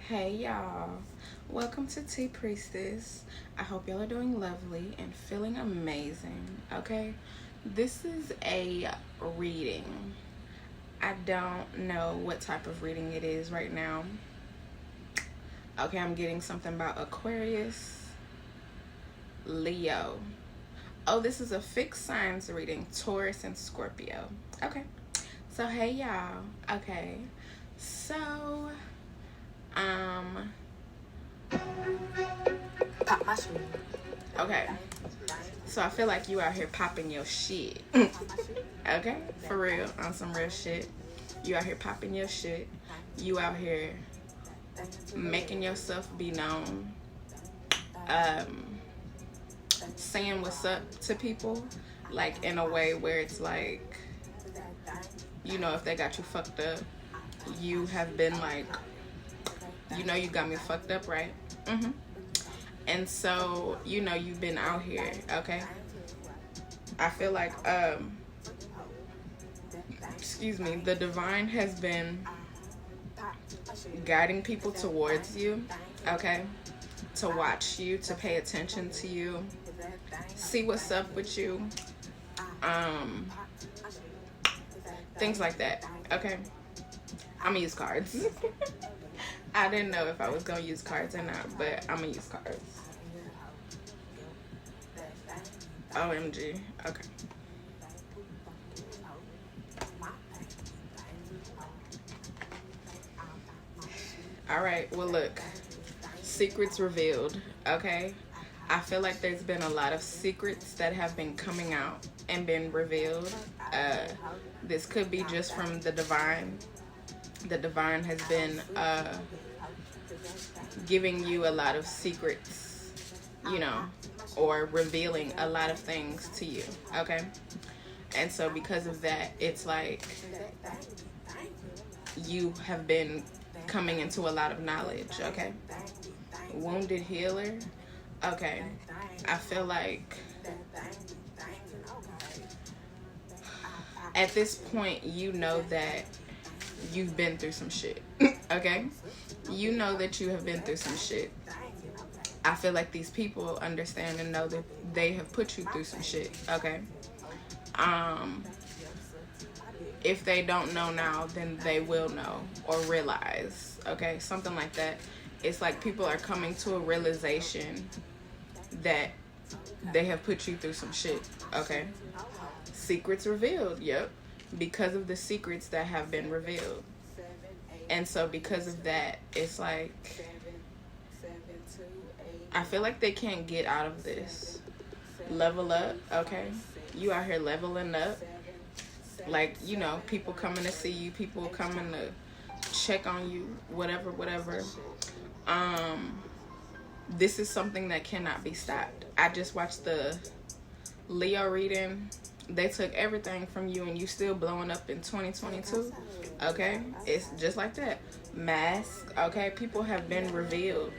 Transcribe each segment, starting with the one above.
Hey y'all, welcome to Tea Priestess. I hope y'all are doing lovely and feeling amazing. Okay, this is a reading. I don't know what type of reading it is right now. Okay, I'm getting something about Aquarius, Leo. Oh, this is a fixed signs reading, Taurus and Scorpio. Okay, so hey y'all. Okay, so Pop my shit. okay, so I feel like you out here popping your shit. Okay, for real, on some real shit. You out here popping your shit. You out here making yourself be known. Saying what's up to people, like in a way where it's like, you know, if they got you fucked up, you have been like, you know, you got me fucked up, right? And so, you know, you've been out here, okay? I feel like, excuse me, the divine has been guiding people towards you, okay? To watch you, to pay attention to you, see what's up with you, things like that, okay? I'm gonna use cards. I didn't know if I was gonna use cards or not, but I'm gonna use cards. OMG. Okay. All right, well look, secrets revealed, okay? I feel like there's been a lot of secrets that have been coming out and been revealed. This could be just from the divine. The divine has been giving you a lot of secrets, you know, or revealing a lot of things to you, okay? And so because of that, it's like you have been coming into a lot of knowledge, okay? Wounded healer, okay. I feel like at this point, you know that you've been through some shit, okay? You know that you have been through some shit. I feel like these people understand and know that they have put you through some shit, okay? If they don't know now, then they will know or realize, okay? Something like that. It's like people are coming to a realization that they have put you through some shit, okay? Secrets revealed, yep. Because of the secrets that have been revealed. And so because of that, it's like, I feel like they can't get out of this. Level up, okay? You out here leveling up. Like, you know, people coming to see you, people coming to check on you, whatever. This is something that cannot be stopped. I just watched the Leo reading. They took everything from you and you still blowing up in 2022, okay? It's just like that. Mask, okay? People have been revealed.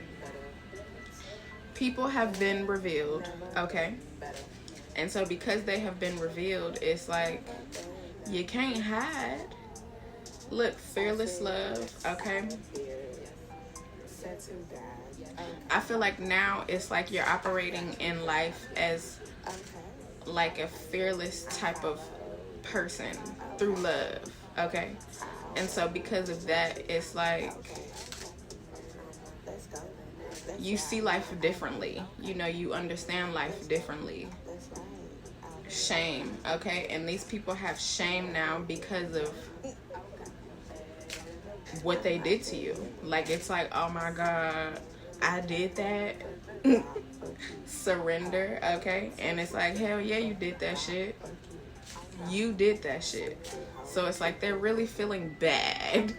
People have been revealed, okay? And so because they have been revealed, it's like you can't hide. Look, fearless love, okay? I feel like now it's like you're operating in life as like a fearless type of person through love, okay? And so because of that, it's like you see life differently. You know, you understand life differently. Shame, okay? And these people have shame now because of what they did to you. Like, it's like, oh my God, I did that. Surrender, okay? And it's like, hell yeah, you did that shit. You did that shit. So it's like they're really feeling bad.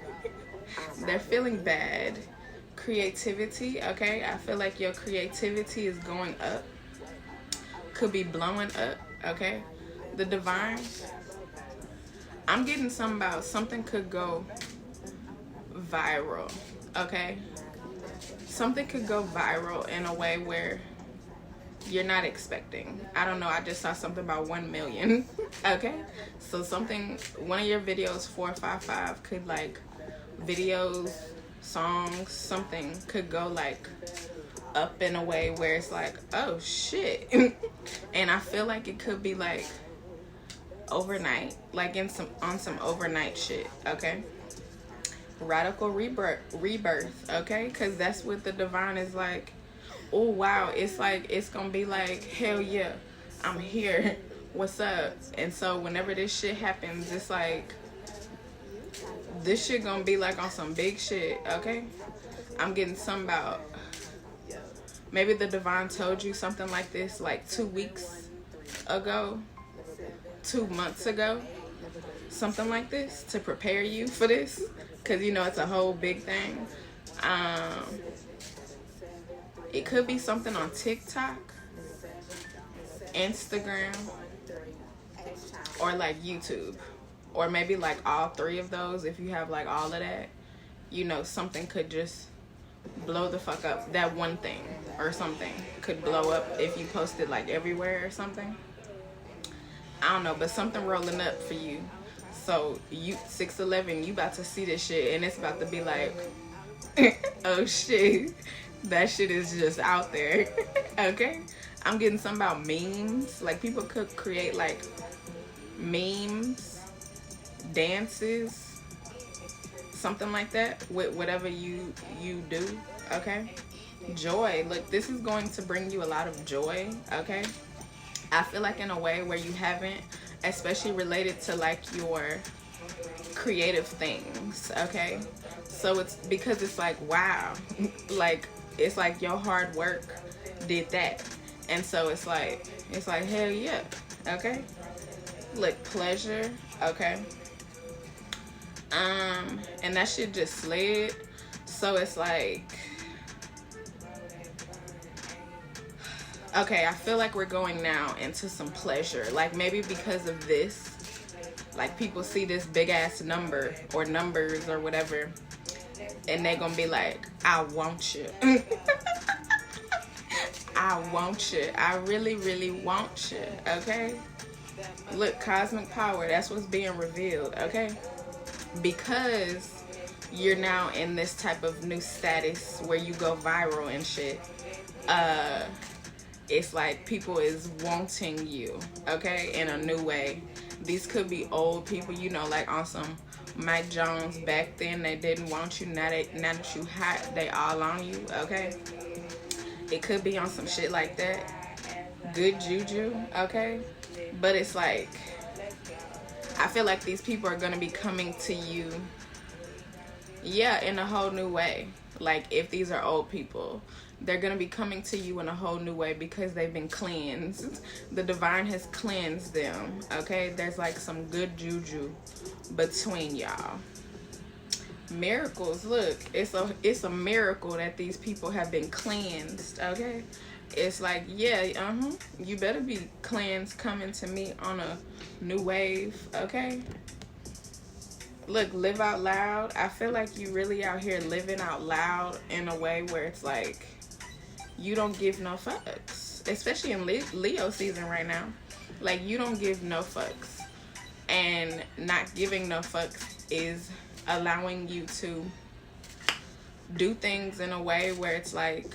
They're feeling bad. Creativity, okay? I feel like your creativity is going up. Could be blowing up, okay? The divine, I'm getting something about something could go viral, okay? Something could go viral in a way where you're not expecting. I don't know, I just saw something about 1 million, okay? So something, one of your videos, 455, could like videos songs, something could go like up in a way where it's like, oh shit. And I feel like it could be like overnight, like on some overnight shit, okay? Radical rebirth, okay? Because that's what the divine is like. Oh wow, it's like, it's gonna be like, hell yeah, I'm here, what's up? And so whenever this shit happens, it's like, this shit gonna be like on some big shit, okay? I'm getting some about, maybe the divine told you something like this like 2 weeks ago, 2 months ago, something like this, to prepare you for this, because you know it's a whole big thing. It could be something on TikTok, Instagram, or like YouTube, or maybe like all three of those. If you have like all of that, you know, something could just blow the fuck up. That one thing or something could blow up if you post it like everywhere or something. I don't know, but something rolling up for you. So you 6'11", you about to see this shit, and it's about to be like, oh shit, that shit is just out there. Okay, I'm getting some about memes. Like, people could create like memes, dances, something like that with whatever you do. Okay, joy. Look, this is going to bring you a lot of joy. Okay, I feel like in a way where you haven't, especially related to like your creative things. Okay, so it's because it's like, wow, like it's like your hard work did that, and so it's like hell yeah. Okay, look, pleasure. Okay, and that shit just slid, so it's like, okay, I feel like we're going now into some pleasure. Like, maybe because of this, like, people see this big ass number or numbers or whatever, and they gonna be like, I want you. I want you. I really, really want you. Okay, look, cosmic power, that's what's being revealed. Okay, because you're now in this type of new status where you go viral and shit. It's like people is wanting you, okay, in a new way. These could be old people, you know, like on some Mike Jones. Back then they didn't want you, now that you hot, they all on you. Okay, it could be on some shit like that. Good juju. Okay, but it's like, I feel like these people are gonna be coming to you, yeah, in a whole new way. Like, if these are old people, they're going to be coming to you in a whole new way because they've been cleansed. The divine has cleansed them, okay? There's like some good juju between y'all. Miracles, look, it's a miracle that these people have been cleansed, okay? It's like, yeah, you better be cleansed, coming to me on a new wave, okay? Look, live out loud. I feel like you really out here living out loud in a way where it's like, you don't give no fucks, especially in Leo season right now. Like, you don't give no fucks, and not giving no fucks is allowing you to do things in a way where it's like,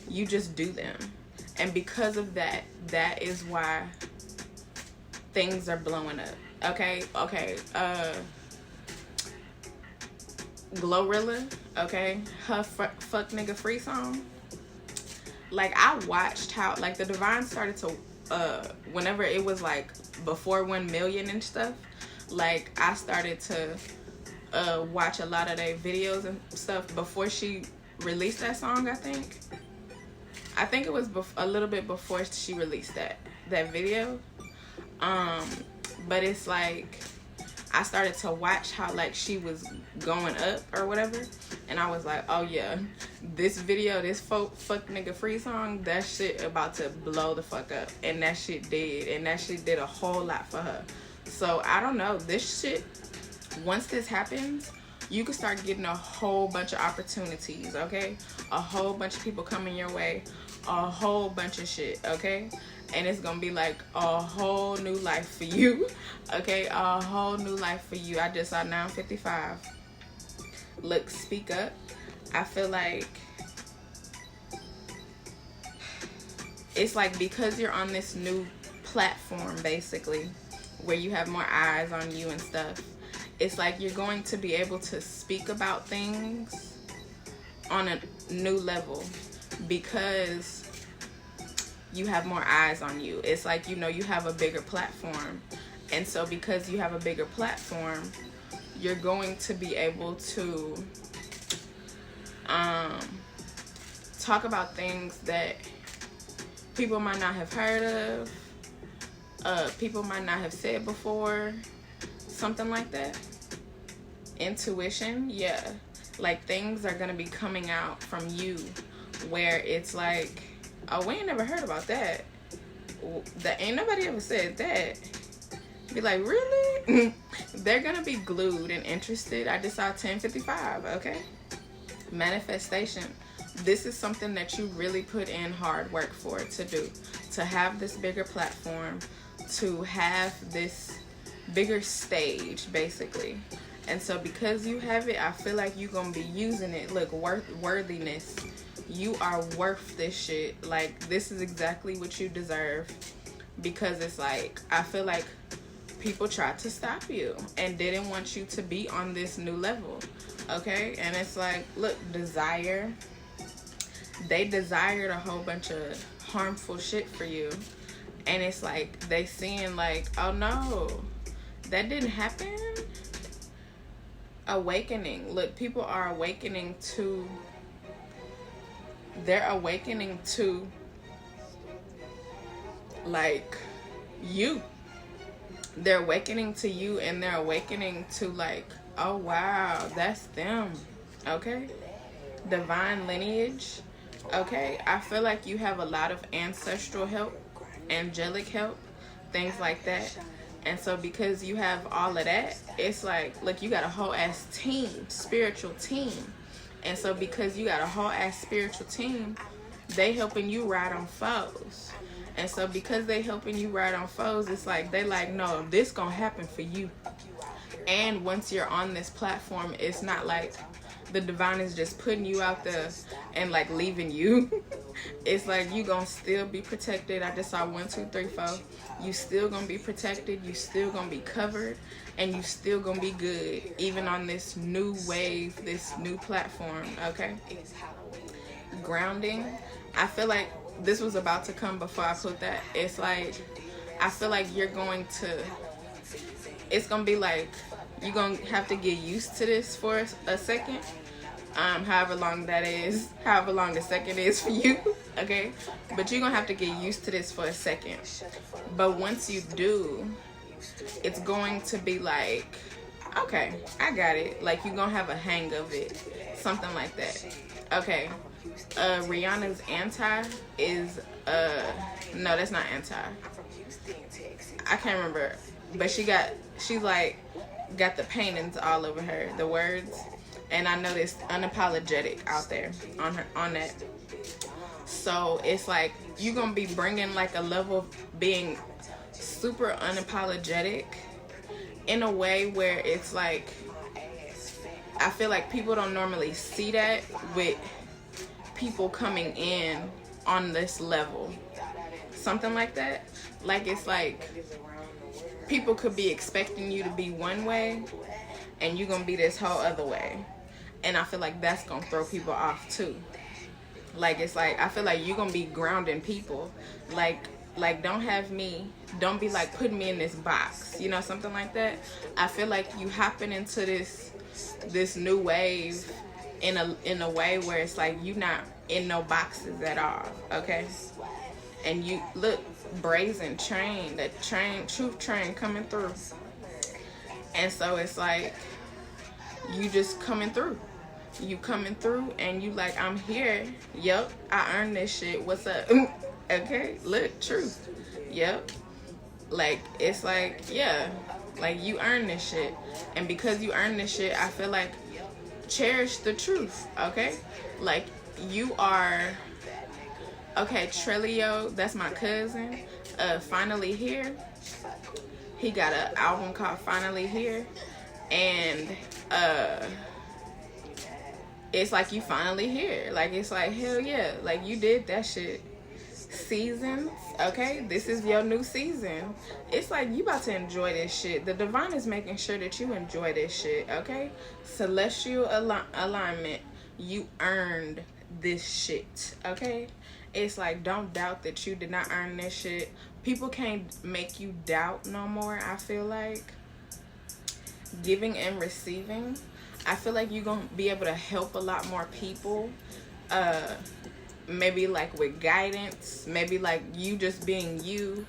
you just do them. And because of that, that is why things are blowing up. Okay, Glorilla, okay, her fuck nigga free song. Like, I watched how, like, the divine started to, whenever it was like before 1 million and stuff, like, I started to watch a lot of their videos and stuff before she released that song. I think it was a little bit before she released that video. But it's like, I started to watch how, like, she was going up or whatever, and I was like, oh yeah, this video, this fuck nigga free song, that shit about to blow the fuck up. And that shit did, and that shit did a whole lot for her. So I don't know, this shit, once this happens, you can start getting a whole bunch of opportunities, okay? A whole bunch of people coming your way, a whole bunch of shit, okay? And it's gonna be like a whole new life for you, okay? A whole new life for you. I just saw 955. look, speak up. I feel like it's like because you're on this new platform, basically, where you have more eyes on you and stuff, it's like you're going to be able to speak about things on a new level because you have more eyes on you. It's like, you know, you have a bigger platform. And so because you have a bigger platform, you're going to be able to talk about things that people might not have heard of, people might not have said before, something like that. Intuition, yeah. Like, things are gonna be coming out from you where it's like, oh, we ain't never heard about that. That ain't nobody ever said that. Be like, really? They're gonna be glued and interested. I just saw 1055, okay? Manifestation. This is something that you really put in hard work for to do. To have this bigger platform, to have this bigger stage, basically. And so because you have it, I feel like you're gonna be using it. Look, worthiness. You are worth this shit. Like, this is exactly what you deserve. Because it's like, I feel like people tried to stop you and didn't want you to be on this new level. Okay? And it's like, look, desire. They desired a whole bunch of harmful shit for you. And it's like, they seeing like, oh no, that didn't happen. Awakening. Look, people are awakening to, they're awakening to like you. They're awakening to you, and they're awakening to like, oh wow, that's them. Okay? Divine lineage. Okay? I feel like you have a lot of ancestral help, angelic help, things like that. And so because you have all of that, it's like, look, you got a whole ass team, spiritual team. And so because you got a whole ass spiritual team, they helping you ride on foes. And so because they helping you ride on foes, it's like, they like, no, this gonna happen for you. And once you're on this platform, it's not like the divine is just putting you out there and like leaving you. It's like you gonna still be protected. I just saw 1, 2, 3, 4. You still gonna be protected. You still gonna be covered, and you still gonna be good, even on this new wave, this new platform. Okay. Grounding. I feel like this was about to come before I put that. It's like, I feel like you're going to, it's gonna be like, you're gonna have to get used to this for a second. However long that is, however long a second is for you, okay? But you're gonna have to get used to this for a second. But once you do, it's going to be like, okay, I got it. Like, you're gonna have a hang of it, something like that. Okay, Rihanna's anti is, no, that's not anti. I can't remember, but she's like, got the paintings all over her, the words. And I noticed unapologetic out there on that. So it's like you're gonna be bringing like a level of being super unapologetic in a way where it's like, I feel like people don't normally see that with people coming in on this level. Something like that. Like, it's like people could be expecting you to be one way and you're gonna be this whole other way. And I feel like that's gonna throw people off too. Like, it's like, I feel like you're gonna be grounding people. Like don't be like putting me in this box, you know, something like that. I feel like you hopping into this new wave in a way where it's like you not in no boxes at all, okay? And you look, brazen train, that train, truth train coming through. And so it's like you just coming through. You coming through and you like, I'm here. Yep, I earned this shit. What's up? Okay, look, truth. Yep. Like, it's like, yeah, like you earned this shit. And because you earned this shit, I feel like cherish the truth, okay? Like, you are, okay, Trelio, that's my cousin, Finally Here. He got an album called Finally Here. And it's like you finally here. Like, it's like, hell yeah, like you did that shit. Seasons, okay, this is your new season. It's like you about to enjoy this shit. The divine is making sure that you enjoy this shit, okay? Celestial alignment, you earned this shit, okay? It's like, don't doubt that you did not earn this shit. People can't make you doubt no more. I feel like giving and receiving, I feel like you're gonna be able to help a lot more people, maybe like with guidance, maybe like you just being you,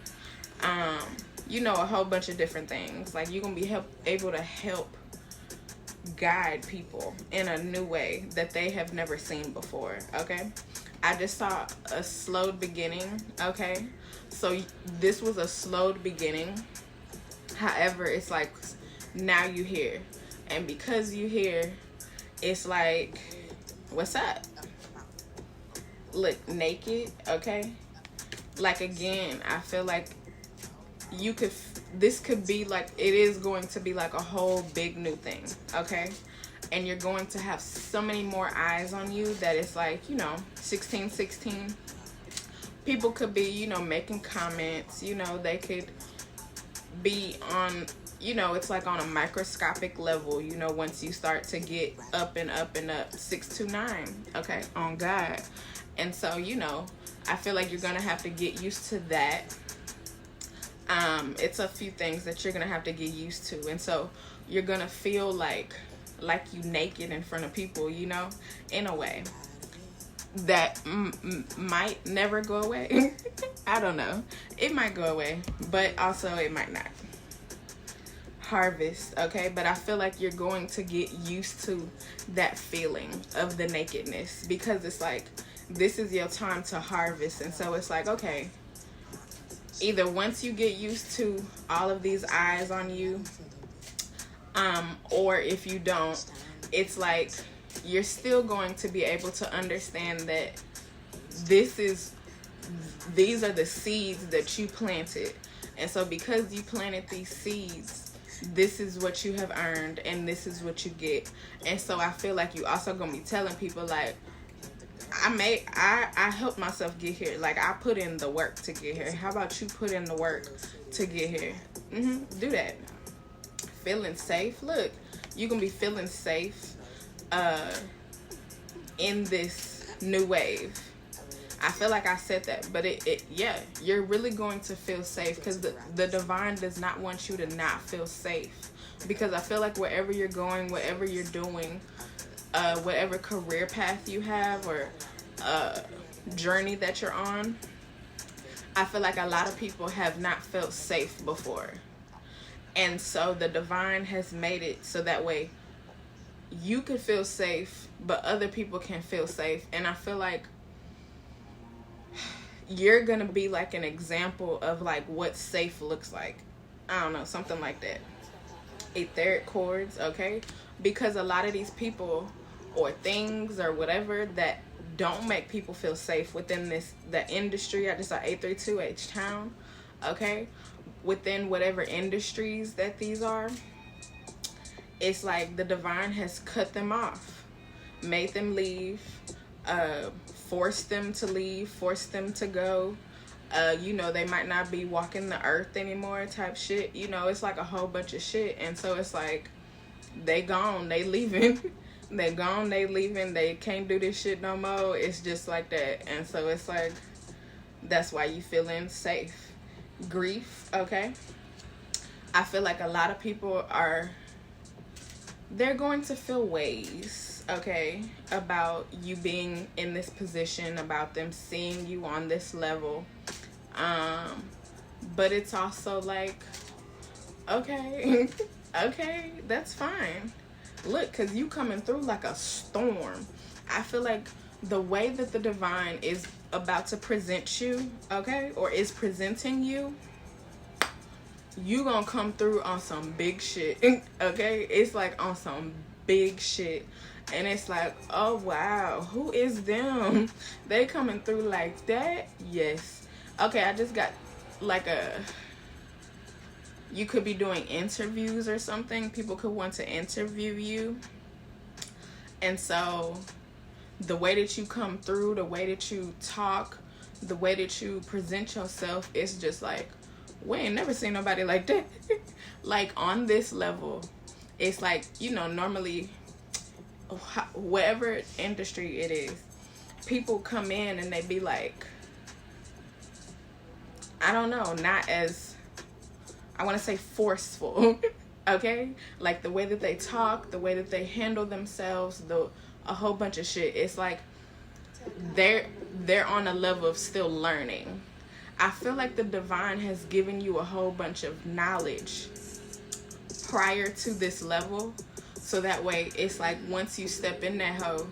you know, a whole bunch of different things. Like, you're gonna be able to help guide people in a new way that they have never seen before, okay? I just saw a slowed beginning, okay? So this was a slowed beginning. However, it's like now you here, and because you here, it's like, what's up? Look, naked, okay? Like, again, I feel like you could, this could be like, it is going to be like a whole big new thing, okay? And you're going to have so many more eyes on you that it's like, you know, 1616. People could be, you know, making comments, you know, they could be on, you know, it's like on a microscopic level, you know, once you start to get up and up and up, 629, okay, on God. And so, you know, I feel like you're going to have to get used to that. It's a few things that you're going to have to get used to. And so you're going to feel like you naked in front of people, you know, in a way that might never go away. I don't know. It might go away, but also it might not. Harvest, okay? But I feel like you're going to get used to that feeling of the nakedness, because it's like, this is your time to harvest. And so it's like, okay, either once you get used to all of these eyes on you, or if you don't, it's like you're still going to be able to understand that these are the seeds that you planted. And so because you planted these seeds, this is what you have earned, and this is what you get. And so I feel like you also gonna be telling people, like, I helped myself get here. Like, I put in the work to get here. How about you put in the work to get here? Do that. Feeling safe. Look, you're gonna be feeling safe in this new wave. I feel like I said that, but yeah, you're really going to feel safe, because the divine does not want you to not feel safe. Because I feel like wherever you're going, whatever you're doing, whatever career path you have, or journey that you're on, I feel like a lot of people have not felt safe before. And so the divine has made it so that way you could feel safe, but other people can feel safe. And I feel like you're gonna be like an example of like what safe looks like. I don't know, something like that. Etheric cords, okay? Because a lot of these people or things or whatever that don't make people feel safe within the industry. I just saw 832 H-Town, okay? Within whatever industries that these are, it's like the divine has cut them off, made them leave, forced them to leave, forced them to go. You know, they might not be walking the earth anymore type shit. You know, it's like a whole bunch of shit. And so it's like, they gone, they leaving. They gone, they leaving. They can't do this shit no more. It's just like that. And so it's like, that's why you feeling safe. Grief, okay? I feel like a lot of people they're going to feel ways, okay, about you being in this position, about them seeing you on this level. But it's also like, okay, okay, that's fine. Look, because you coming through like a storm. I feel like the way that the divine is about to present you, okay, or is presenting you, you gonna come through on some big shit, okay? It's like on some big shit. And it's like, oh wow, who is them? They coming through like that? Yes. Okay, I just got like you could be doing interviews or something. People could want to interview you. And so the way that you come through, the way that you talk, the way that you present yourself, it's just like, we ain't never seen nobody like that. Like on this level, it's like, you know, normally whatever industry it is, people come in and they be like, I don't know, not as, I want to say forceful. Okay, like the way that they talk, the way that they handle themselves, a whole bunch of shit. It's like they're on a level of still learning. I feel like the divine has given you a whole bunch of knowledge prior to this level, so that way it's like once you step in that hoe,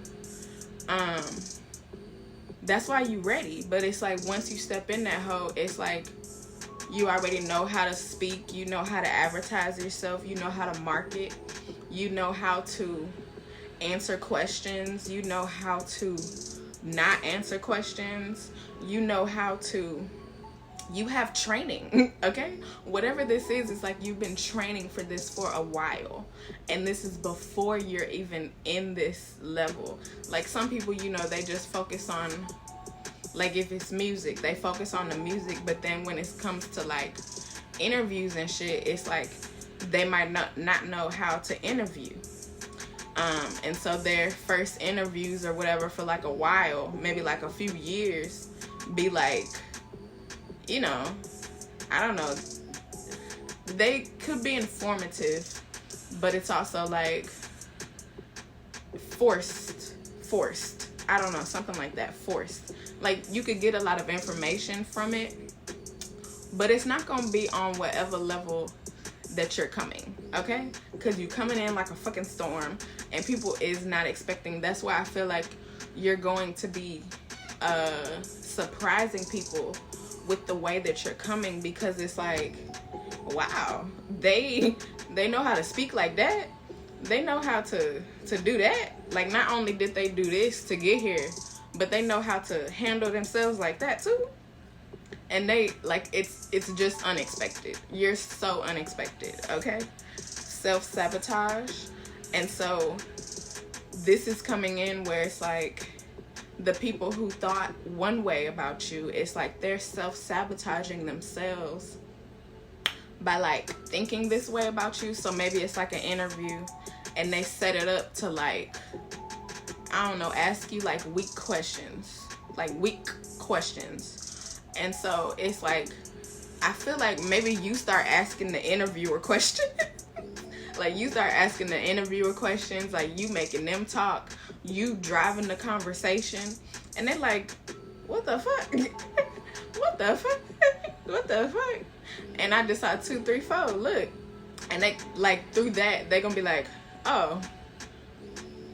that's why you ready. But it's like once you step in that hoe, it's like you already know how to speak, you know how to advertise yourself, you know how to market, you know how to answer questions, you know how to not answer questions, you know how to, you have training. Okay, whatever this is, it's like you've been training for this for a while, and this is before you're even in this level. Like some people, you know, they just focus on, like if it's music, they focus on the music, but then when it comes to like interviews and shit, it's like they might not know how to interview. And so their first interviews or whatever for like a while, maybe like a few years, be like, you know, I don't know, they could be informative, but it's also like forced, I don't know, something like that, forced. Like you could get a lot of information from it, but it's not gonna be on whatever level that you're coming, okay? Because you coming in like a fucking storm, and people is not expecting. That's why I feel like you're going to be surprising people with the way that you're coming, because it's like, wow, they know how to speak like that. They know how to do that. Like not only did they do this to get here, but they know how to handle themselves like that too. And they, like, it's just unexpected. You're so unexpected, okay? Self-sabotage. And so this is coming in where it's like the people who thought one way about you, it's like they're self-sabotaging themselves by like thinking this way about you. So maybe it's like an interview and they set it up to like, I don't know, ask you like weak questions. And so it's like, I feel like maybe you start asking the interviewer questions. Like you start asking the interviewer questions, like you making them talk, you driving the conversation, and they're like, what the fuck? What the fuck? What the fuck? And I just saw 2, 3, 4, look. And they, like, through that, they're gonna be like, oh,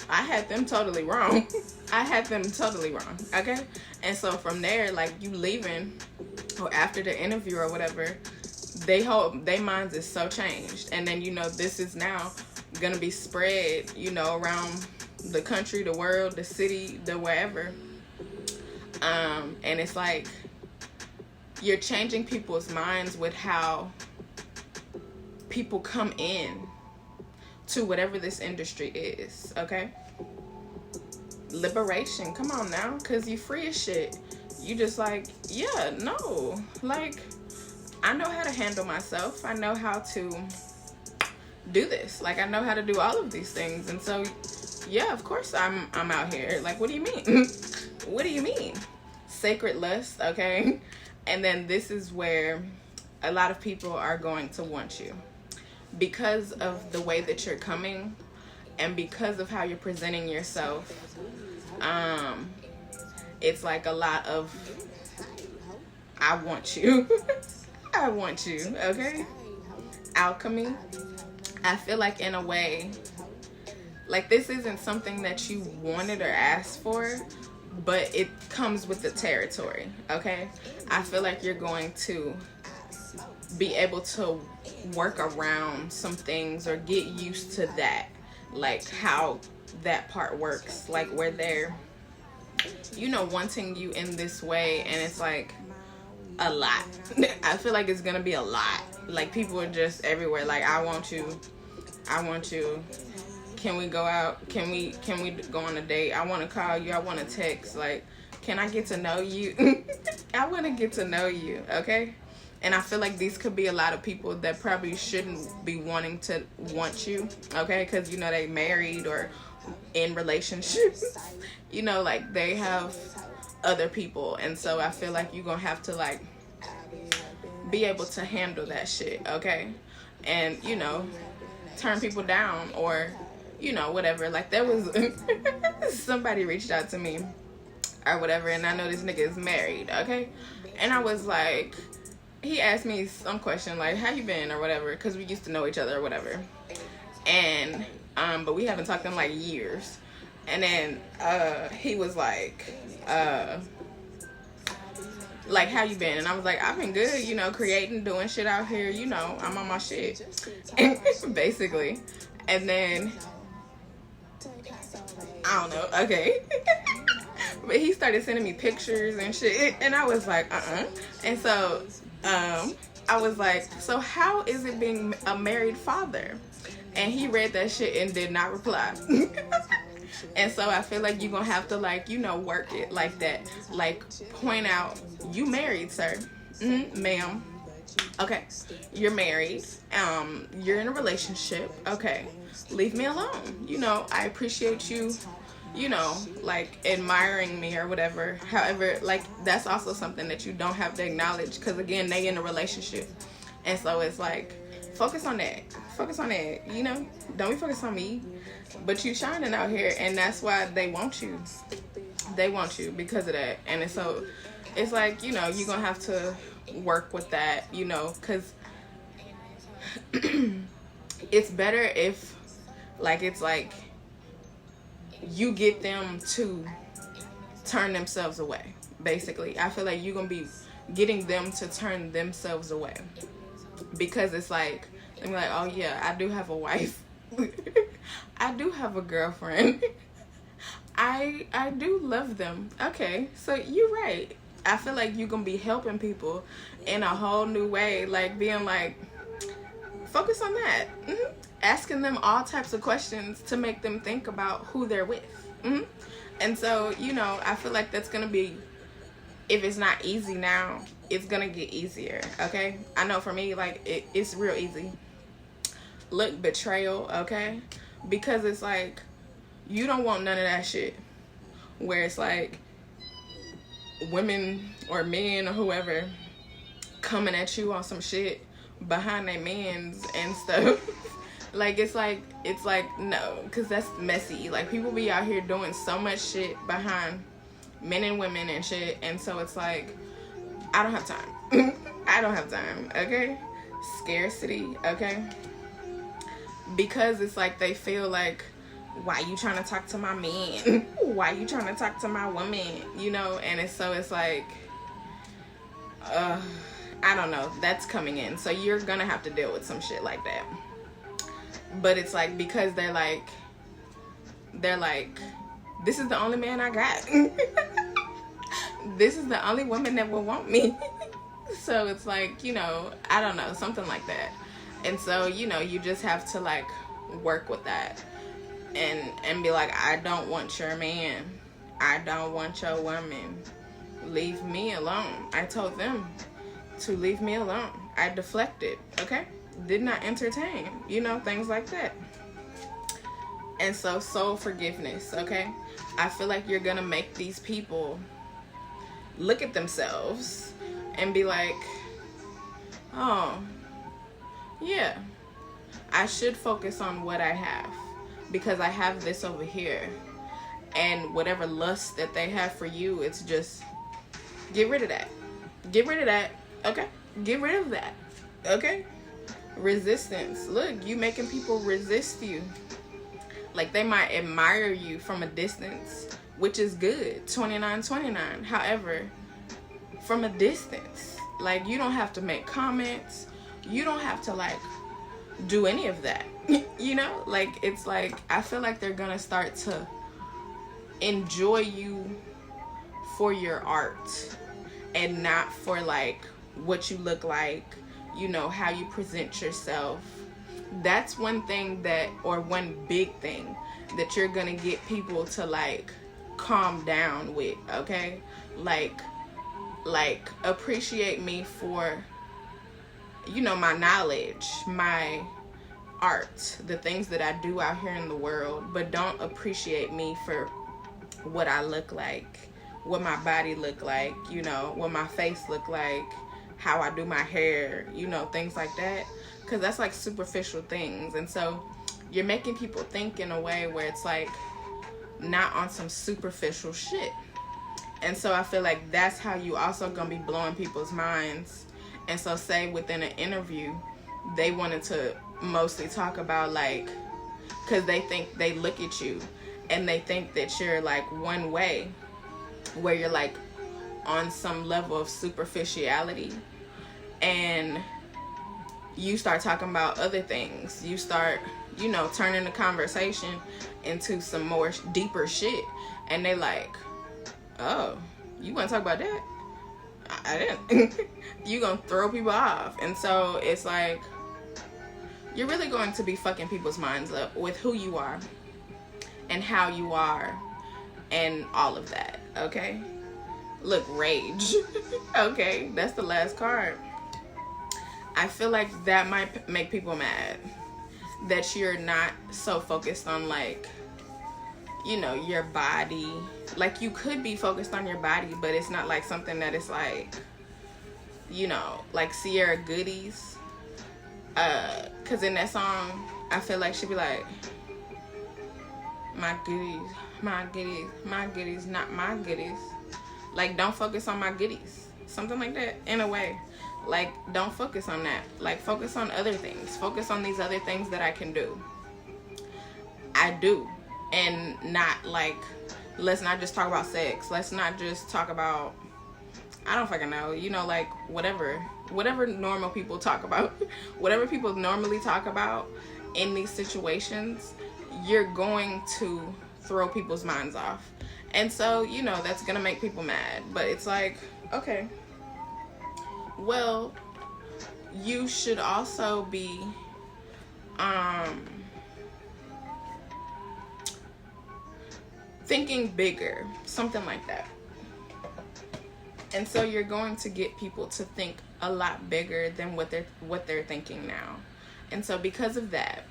I had them totally wrong. I had them totally wrong, okay? And so from there, like, you leaving, or after the interview or whatever, their minds is so changed. And then, you know, this is now gonna be spread, you know, around the country, the world, the city, the wherever. And it's like, you're changing people's minds with how people come in to whatever this industry is, okay? Liberation, come on now, because you free as shit. You just like, yeah, no, like, I know how to handle myself. I know how to do this. Like, I know how to do all of these things. And so, yeah, of course I'm out here. Like, what do you mean? What do you mean? Sacred lust, okay? And then this is where a lot of people are going to want you. Because of the way that you're coming and because of how you're presenting yourself, it's like a lot of, I want you. I want you, okay? Alchemy. I feel like in a way, like this isn't something that you wanted or asked for, but it comes with the territory, okay? I feel like you're going to be able to work around some things or get used to that, like how that part works, like where they're, you know, wanting you in this way, and it's like a lot. I feel like it's gonna be a lot. Like people are just everywhere, like I want you, can we go out? Can we go on a date? I want to call you. I want to text. Like, can I get to know you? I want to get to know you, okay? And I feel like these could be a lot of people that probably shouldn't be wanting to want you, okay? Because, you know, they married or in relationships. You know, like, they have other people. And so I feel like you're going to have to, like, be able to handle that shit, okay? And, you know, turn people down or, you know, whatever. Like, there was somebody reached out to me or whatever, and I know this nigga is married, okay? And I was like, he asked me some question like, how you been or whatever, because we used to know each other or whatever. And but we haven't talked in like years. And then he was like how you been? And I was like, I've been good, you know, creating, doing shit out here, you know, I'm on my shit. Basically. And then I don't know, okay. But he started sending me pictures and shit, and I was like, And so I was like, so how is it being a married father? And he read that shit and did not reply. And so I feel like you're gonna have to, like, you know, work it like that. Like, point out, you married, sir. Ma'am. Okay, you're married. You're in a relationship. Okay, leave me alone. You know, I appreciate you, you know, like, admiring me or whatever. However, like, that's also something that you don't have to acknowledge, because again, they in a relationship. And so it's like, focus on that. Focus on that, you know? Don't be focused on me. But you shining out here, and that's why they want you. They want you because of that. And so it's like, you know, you're gonna have to work with that, you know, because it's better if, like, it's like you get them to turn themselves away. Basically, I feel like you're gonna be getting them to turn themselves away, because it's like, they're like, oh yeah, I do have a wife. I do have a girlfriend. I do love them. Okay, so you're right. I feel like you're gonna be helping people in a whole new way, like being like, focus on that. Asking them all types of questions to make them think about who they're with. And so, you know, I feel like that's gonna be, if it's not easy now, it's gonna get easier. Okay, I know for me, like, it's real easy. Look, betrayal, okay? Because it's like, you don't want none of that shit where it's like women or men or whoever coming at you on some shit behind their mans and stuff. Like, it's like no, because that's messy. Like, people be out here doing so much shit behind men and women and shit, and so it's like, I don't have time. I don't have time, okay? Scarcity, okay? Because it's like they feel like, why you trying to talk to my man? Why you trying to talk to my woman? You know, and it's like, I don't know, that's coming in. So you're gonna have to deal with some shit like that. But it's like, because they're like, this is the only man I got. This is the only woman that will want me. So it's like, you know, I don't know, something like that. And so, you know, you just have to, like, work with that and be like, I don't want your man. I don't want your woman. Leave me alone. I told them to leave me alone. I deflected, okay? Did not entertain, you know, things like that. And so, soul forgiveness, okay? I feel like you're gonna make these people look at themselves and be like, oh, yeah, I should focus on what I have, because I have this over here. And whatever lust that they have for you, it's just, get rid of that. Get rid of that, okay? Get rid of that, okay? Resistance. Look, you making people resist you. Like, they might admire you from a distance, which is good, 2929. However, from a distance, like, you don't have to make comments. You don't have to, like, do any of that. You know, like, it's like, I feel like they're gonna start to enjoy you for your art and not for, like, what you look like, you know, how you present yourself, That's one thing that, or one big thing that you're gonna get people to like calm down with, okay? Like appreciate me for, you know, my knowledge, my art, the things that I do out here in the world, but don't appreciate me for what I look like, what my body look like, you know, what my face look like, how I do my hair, you know, things like that, because that's like superficial things. And so you're making people think in a way where it's like not on some superficial shit. And so I feel like that's how you also gonna be blowing people's minds. And so say within an interview, they wanted to mostly talk about like, because they think, they look at you and they think that you're like one way, where you're like on some level of superficiality, and you start talking about other things. You start, you know, turning the conversation into some more deeper shit, and they like, oh, you want to talk about that? I didn't. You gonna throw people off. And so it's like, you're really going to be fucking people's minds up with who you are and how you are and all of that, okay? Look, rage. Okay, that's the last card. I feel like that might make people mad, that you're not so focused on like, you know, your body. Like, you could be focused on your body, but it's not like something that is like, you know, like Sierra Goodies, cause in that song I feel like she'd be like, my goodies, my goodies, my goodies, not my goodies. Like, don't focus on my goodies, something like that, in a way. Like, don't focus on that. Like, focus on other things. Focus on these other things that I can do. I do. And not like, let's not just talk about sex. Let's not just talk about, I don't fucking know, you know, like whatever normal people talk about, whatever people normally talk about in these situations, you're going to throw people's minds off. And so, you know, that's gonna make people mad. But it's like, okay, well, you should also be thinking bigger, something like that. And so you're going to get people to think a lot bigger than what they're thinking now. And so because of that,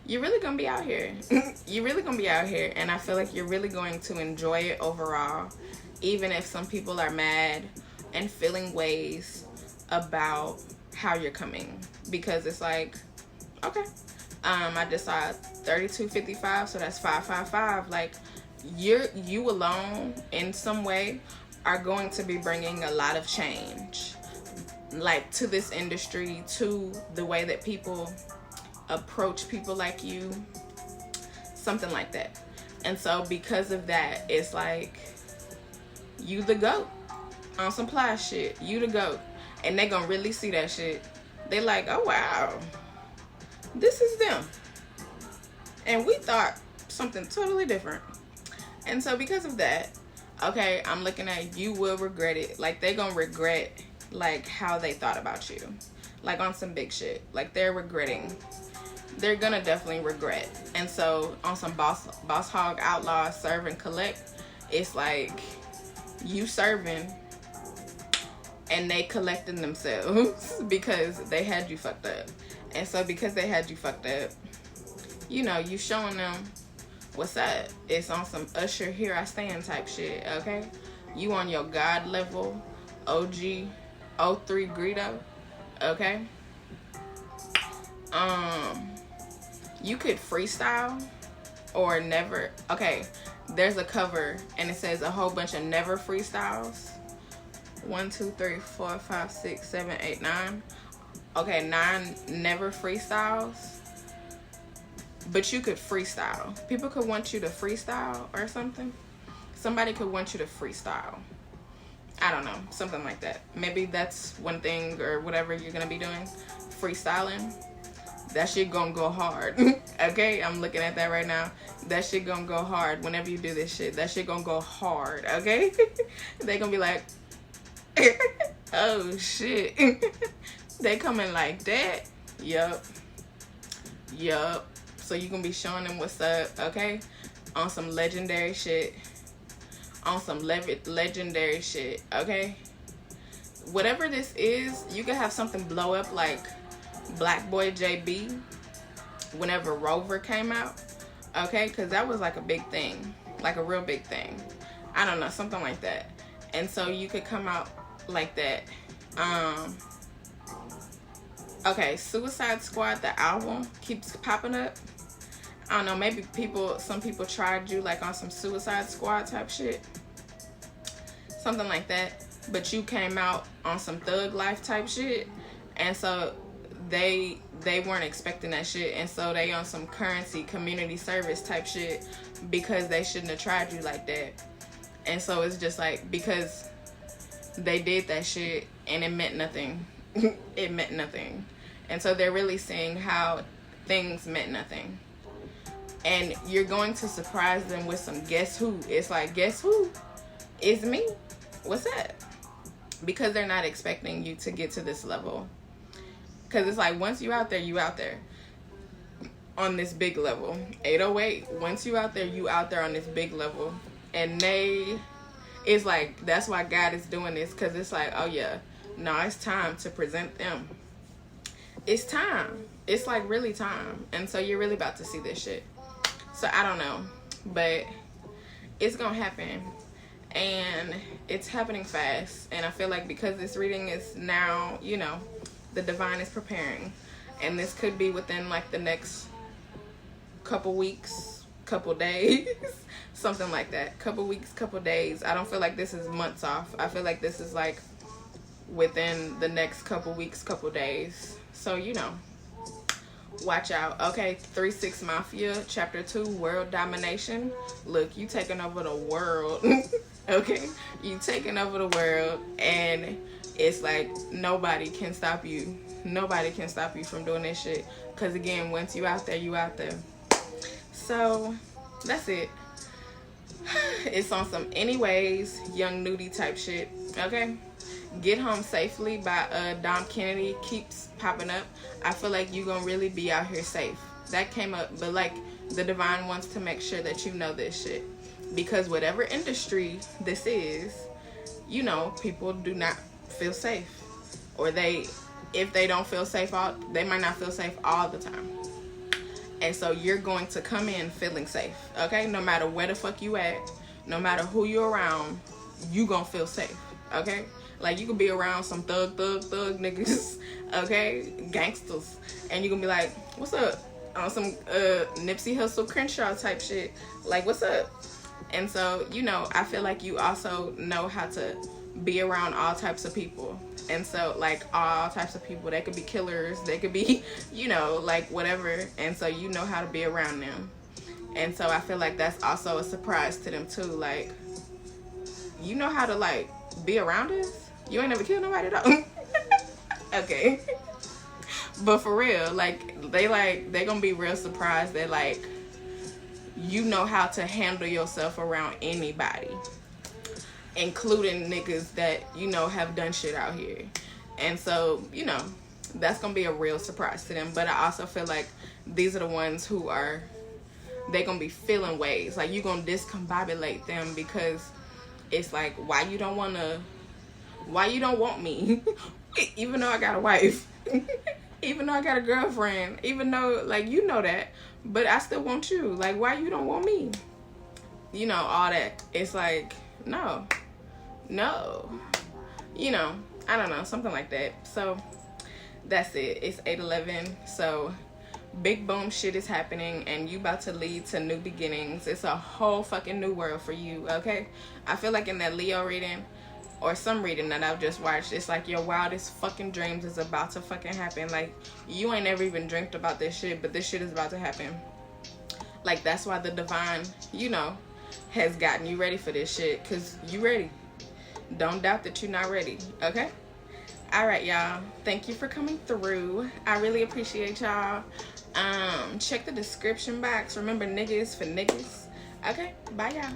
you're really gonna be out here. You're really gonna be out here, and I feel like you're really going to enjoy it overall, even if some people are mad and feeling ways about how you're coming, because it's like, okay, I just saw 3255, so that's 555. Like, you alone in some way are going to be bringing a lot of change, like, to this industry, to the way that people approach people like you, something like that. And so because of that, it's like, you the GOAT on some fly shit. You the GOAT. And they gonna really see that shit. They like, oh wow, this is them. And we thought something totally different. And so because of that, okay, I'm looking at, you will regret it. Like, they gonna regret like how they thought about you, like on some big shit. Like, they're regretting. They're gonna definitely regret. And so on some boss hog outlaw serve and collect, it's like you serving and they collecting themselves because they had you fucked up. And so because they had you fucked up, you know, you showing them what's up. It's on some Usher Here I Stand type shit, okay? You on your God level, OG 03 Greedo, okay? You could freestyle or never. Okay, there's a cover and it says a whole bunch of never freestyles. 1, 2, 3, 4, 5, 6, 7, 8, 9. Okay, 9 never freestyles. But you could freestyle. People could want you to freestyle or something. Somebody could want you to freestyle. I don't know, something like that. Maybe that's one thing or whatever you're gonna be doing. Freestyling. That shit gonna go hard. Okay, I'm looking at that right now. That shit gonna go hard whenever you do this shit. That shit gonna go hard, okay? They gonna be like, oh shit. They coming like that. Yup. So you gonna be showing them what's up, okay? On some legendary shit. On some legendary shit, okay? Whatever this is, you can have something blow up like Black Boy JB whenever Rover came out, okay? Because that was like a big thing, like a real big thing. I don't know, something like that. And so you could come out like that. Okay, Suicide Squad, the album, keeps popping up. I don't know, maybe some people tried you like on some Suicide Squad type shit. Something like that. But you came out on some Thug Life type shit. And so they weren't expecting that shit. And so they on some currency, community service type shit because they shouldn't have tried you like that. And so it's just like, because they did that shit and it meant nothing. It meant nothing. And so they're really seeing how things meant nothing. And you're going to surprise them with some guess who. It's like, guess who? It's me. What's that? Because they're not expecting you to get to this level. Because it's like, once you out there, you out there. On this big level. 808. Once you out there, you out there on this big level. And it's like, that's why God is doing this. Because it's like, oh yeah, no, it's time to present them. It's time. It's like really time. And so you're really about to see this shit. So I don't know. But it's going to happen. And it's happening fast. And I feel like because this reading is now, you know, the divine is preparing. And this could be within like the next couple weeks, couple days. Something like that. Couple weeks, couple days. I don't feel like this is months off. I feel like this is like within the next couple weeks, couple days. So, you know, watch out. Okay, 3-6 Mafia, Chapter 2, World Domination. Look, you taking over the world. Okay? You taking over the world. And it's like nobody can stop you. Nobody can stop you from doing this shit. Because, again, once you out there, you out there. So, that's it. It's on some anyways, young nudie type shit. Okay? Get Home Safely by Dom Kennedy keeps popping up. I feel like you're gonna really be out here safe. That came up, but like the divine wants to make sure that you know this shit, because whatever industry this is, you know, people do not feel safe, or if they don't feel safe, they might not feel safe all the time. And so you're going to come in feeling safe, okay? No matter where the fuck you at, no matter who you're around, you gonna feel safe, okay? Like, you could be around some thug niggas, okay? Gangsters. And you gonna be like, what's up? On some Nipsey Hussle Crenshaw type shit. Like, what's up? And so, you know, I feel like you also know how to be around all types of people. And so, like, all types of people. They could be killers. They could be, you know, like, whatever. And so you know how to be around them. And so I feel like that's also a surprise to them, too. Like, you know how to, like, be around us? You ain't never killed nobody though. Okay. But for real, like they gonna be real surprised that like you know how to handle yourself around anybody, including niggas that, you know, have done shit out here. And so, you know, that's gonna be a real surprise to them. But I also feel like these are the ones who they gonna be feeling ways. Like, you gonna discombobulate them, because it's like, why you don't want me? Even though I got a wife. Even though I got a girlfriend. Even though, like, you know that. But I still want you. Like, why you don't want me? You know, all that. It's like, no. You know, I don't know. Something like that. So, that's it. It's 8/11. So, big boom shit is happening. And you about to lead to new beginnings. It's a whole fucking new world for you, okay? I feel like in that Leo reading, or some reading that I've just watched, it's like your wildest fucking dreams is about to fucking happen. Like, you ain't never even dreamt about this shit, but this shit is about to happen. Like, that's why the divine, you know, has gotten you ready for this shit, because you ready. Don't doubt that you're not ready, okay? All right, y'all. Thank you for coming through. I really appreciate y'all. Check the description box. Remember, niggas for niggas. Okay, bye, y'all.